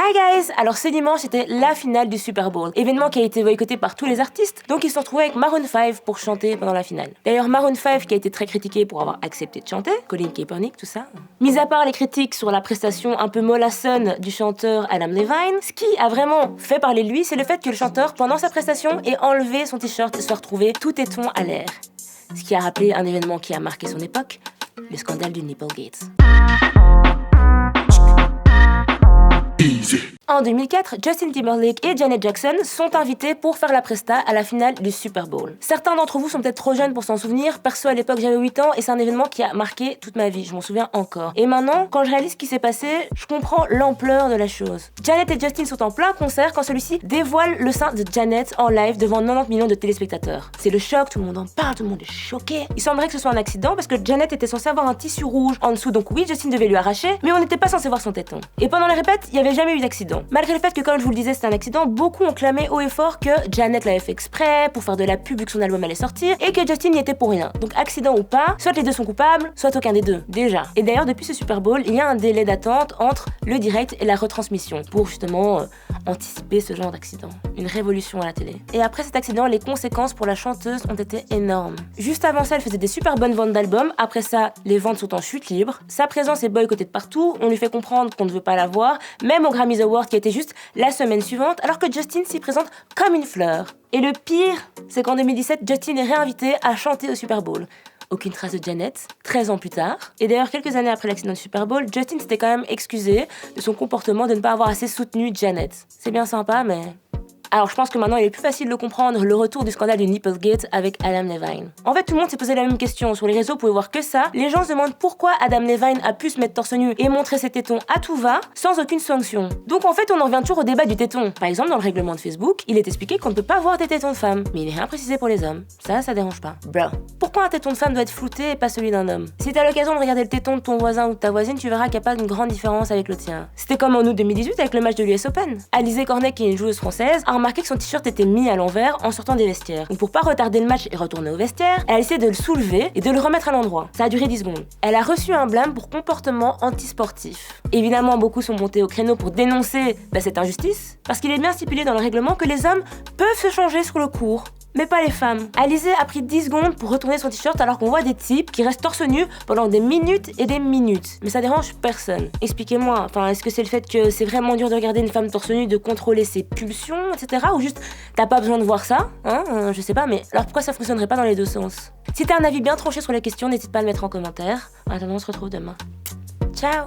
Hi guys! Alors ce dimanche, c'était la finale du Super Bowl, événement qui a été boycotté par tous les artistes, donc ils se sont retrouvés avec Maroon 5 pour chanter pendant la finale. D'ailleurs Maroon 5 qui a été très critiqué pour avoir accepté de chanter, Colin Kaepernick, tout ça. Mis à part les critiques sur la prestation un peu mollassonne du chanteur Adam Levine, ce qui a vraiment fait parler de lui, c'est le fait que le chanteur, pendant sa prestation, ait enlevé son t-shirt et soit retrouvé tout téton à l'air. Ce qui a rappelé un événement qui a marqué son époque, le scandale du Nipplegate. En 2004, Justin Timberlake et Janet Jackson sont invités pour faire la presta à la finale du Super Bowl. Certains d'entre vous sont peut-être trop jeunes pour s'en souvenir, perso à l'époque j'avais 8 ans et c'est un événement qui a marqué toute ma vie, je m'en souviens encore. Et maintenant, quand je réalise ce qui s'est passé, je comprends l'ampleur de la chose. Janet et Justin sont en plein concert quand celui-ci dévoile le sein de Janet en live devant 90 millions de téléspectateurs. C'est le choc, tout le monde en parle, tout le monde est choqué. Il semblerait que ce soit un accident parce que Janet était censée avoir un tissu rouge en dessous, donc oui, Justin devait lui arracher, mais on n'était pas censé voir son téton. Et pendant les répètes, il n'y avait jamais eu d'accident. Malgré le fait que, comme je vous le disais, c'était un accident, beaucoup ont clamé haut et fort que Janet l'avait fait exprès pour faire de la pub vu que son album allait sortir et que Justin n'y était pour rien. Donc accident ou pas, soit les deux sont coupables, soit aucun des deux, déjà. Et d'ailleurs, depuis ce Super Bowl, il y a un délai d'attente entre le direct et la retransmission pour justement anticiper ce genre d'accident. Une révolution à la télé. Et après cet accident, les conséquences pour la chanteuse ont été énormes. Juste avant ça, elle faisait des super bonnes ventes d'albums. Après ça, les ventes sont en chute libre. Sa présence est boycottée de partout. On lui fait comprendre qu'on ne veut pas la voir, même au Grammys Awards qui était juste la semaine suivante, alors que Justin s'y présente comme une fleur. Et le pire, c'est qu'en 2017, Justin est réinvité à chanter au Super Bowl. Aucune trace de Janet, 13 ans plus tard. Et d'ailleurs, quelques années après l'accident du Super Bowl, Justin s'était quand même excusé de son comportement de ne pas avoir assez soutenu Janet. C'est bien sympa, mais... Alors je pense que maintenant il est plus facile de comprendre le retour du scandale du Nipplegate avec Adam Levine. En fait tout le monde s'est posé la même question, sur les réseaux vous pouvez voir que ça, les gens se demandent pourquoi Adam Levine a pu se mettre torse nu et montrer ses tétons à tout va, sans aucune sanction. Donc en fait on en revient toujours au débat du téton. Par exemple dans le règlement de Facebook, il est expliqué qu'on ne peut pas voir des tétons de femmes, mais il n'est rien précisé pour les hommes. Ça dérange pas. Blah. Pourquoi un téton de femme doit être flouté et pas celui d'un homme? Si t'as l'occasion de regarder le téton de ton voisin ou de ta voisine, tu verras qu'il n'y a pas une grande différence avec le tien. C'était comme en août 2018 avec le match de l'US Open. Alizé Cornet, qui est une joueuse française, a remarqué que son t-shirt était mis à l'envers en sortant des vestiaires. Donc pour pas retarder le match et retourner au vestiaire, elle a essayé de le soulever et de le remettre à l'endroit. Ça a duré 10 secondes. Elle a reçu un blâme pour comportement antisportif. Évidemment, beaucoup sont montés au créneau pour dénoncer cette injustice, parce qu'il est bien stipulé dans le règlement que les hommes peuvent se changer sur le court, mais pas les femmes. Alizé a pris 10 secondes pour retourner son t-shirt alors qu'on voit des types qui restent torse nu pendant des minutes et des minutes. Mais ça dérange personne. Expliquez-moi, est-ce que c'est le fait que c'est vraiment dur de regarder une femme torse nu, de contrôler ses pulsions, etc. Ou juste t'as pas besoin de voir ça, je sais pas, mais alors pourquoi ça fonctionnerait pas dans les deux sens? Si t'as un avis bien tranché sur la question, n'hésite pas à le mettre en commentaire. En attendant, on se retrouve demain. Ciao!